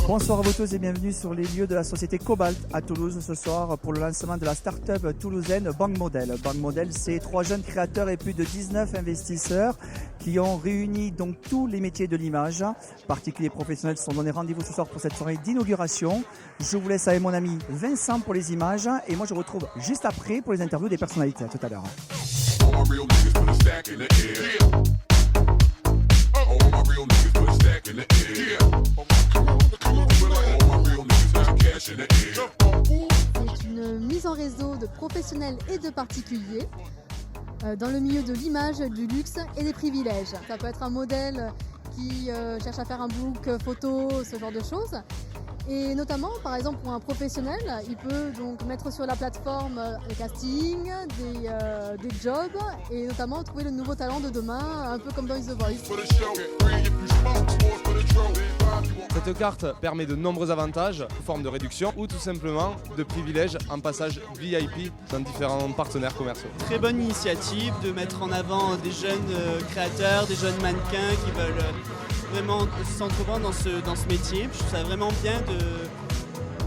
Bonsoir à vous tous et bienvenue sur les lieux de la société Cobalt à Toulouse ce soir pour le lancement de la start-up toulousaine Bank Model. Bank Model, c'est 3 jeunes créateurs et plus de 19 investisseurs qui ont réuni donc tous les métiers de l'image. Particuliers et professionnels se sont donné rendez-vous ce soir pour cette soirée d'inauguration. Je vous laisse avec mon ami Vincent pour les images et moi je vous retrouve juste après pour les interviews des personnalités. À tout à l'heure. C'est une mise en réseau de professionnels et de particuliers dans le milieu de l'image, du luxe et des privilèges. Ça peut être un modèle qui cherche à faire un book photo, ce genre de choses. Et notamment, par exemple, pour un professionnel, il peut donc mettre sur la plateforme des castings, des jobs et notamment trouver le nouveau talent de demain, un peu comme dans The Voice. Cette carte permet de nombreux avantages sous forme de réduction ou tout simplement de privilèges en passage VIP dans différents partenaires commerciaux. Très bonne initiative de mettre en avant des jeunes créateurs, des jeunes mannequins qui veulent vraiment s'entreprendre dans ce métier. Je trouve ça vraiment bien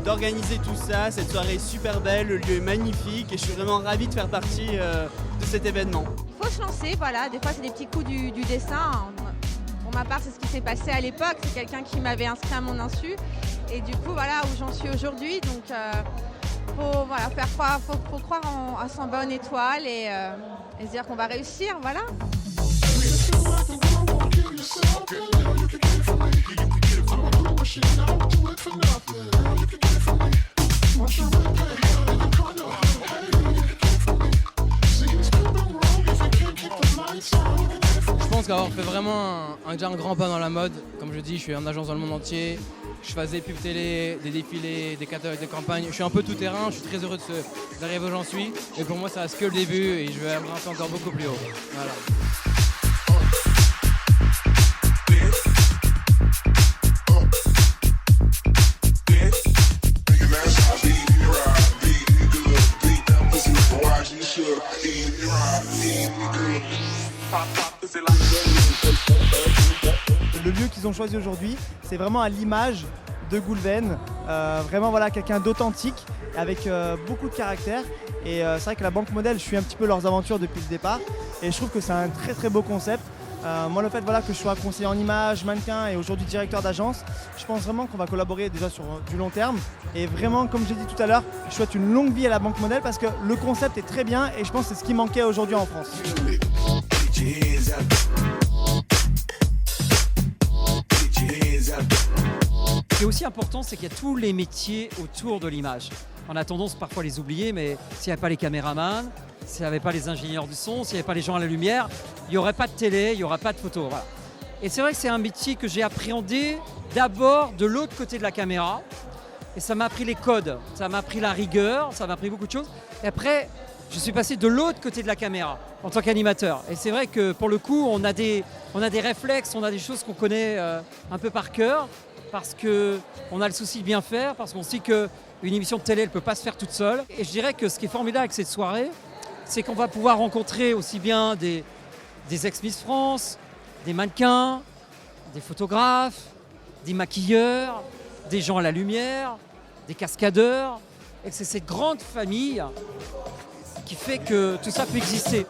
d'organiser tout ça. Cette soirée est super belle, le lieu est magnifique et je suis vraiment ravie de faire partie de cet événement. Il faut se lancer, voilà. Des fois c'est des petits coups du destin. Pour ma part, c'est ce qui s'est passé à l'époque. C'est quelqu'un qui m'avait inscrit à mon insu. Et du coup, voilà où j'en suis aujourd'hui. Donc, faut croire à son bonne étoile et se dire qu'on va réussir, voilà. Je pense qu'avoir fait vraiment un grand pas dans la mode, comme je dis, je suis en agence dans le monde entier, je faisais pub télé, des défilés, des catalogues de campagne, je suis un peu tout terrain, je suis très heureux d'arriver où j'en suis, et pour moi ça reste que le début et je vais avancer encore beaucoup plus haut. Voilà. Le lieu qu'ils ont choisi aujourd'hui, c'est vraiment à l'image de Goulven, vraiment voilà, quelqu'un d'authentique, avec beaucoup de caractère. Et c'est vrai que la Bank Model, je suis un petit peu leurs aventures depuis le départ, et je trouve que c'est un très très beau concept. Moi le fait voilà, que je sois conseiller en image, mannequin et aujourd'hui directeur d'agence, je pense vraiment qu'on va collaborer déjà sur du long terme. Et vraiment, comme j'ai dit tout à l'heure, je souhaite une longue vie à la Bank Model parce que le concept est très bien et je pense que c'est ce qui manquait aujourd'hui en France. Ce qui est aussi important, c'est qu'il y a tous les métiers autour de l'image. On a tendance parfois à les oublier, mais s'il n'y avait pas les caméramans, s'il n'y avait pas les ingénieurs du son, s'il n'y avait pas les gens à la lumière, il n'y aurait pas de télé, il n'y aurait pas de photo. Voilà. Et c'est vrai que c'est un métier que j'ai appréhendé d'abord de l'autre côté de la caméra. Et ça m'a appris les codes, ça m'a appris la rigueur, ça m'a appris beaucoup de choses. Et après, je suis passé de l'autre côté de la caméra en tant qu'animateur. Et c'est vrai que pour le coup, on a des réflexes, on a des choses qu'on connaît un peu par cœur parce qu'on a le souci de bien faire, parce qu'on sait qu'une émission de télé, elle ne peut pas se faire toute seule. Et je dirais que ce qui est formidable avec cette soirée, c'est qu'on va pouvoir rencontrer aussi bien des ex-Miss France, des mannequins, des photographes, des maquilleurs, des gens à la lumière, des cascadeurs. Et c'est cette grande famille qui fait que tout ça peut exister.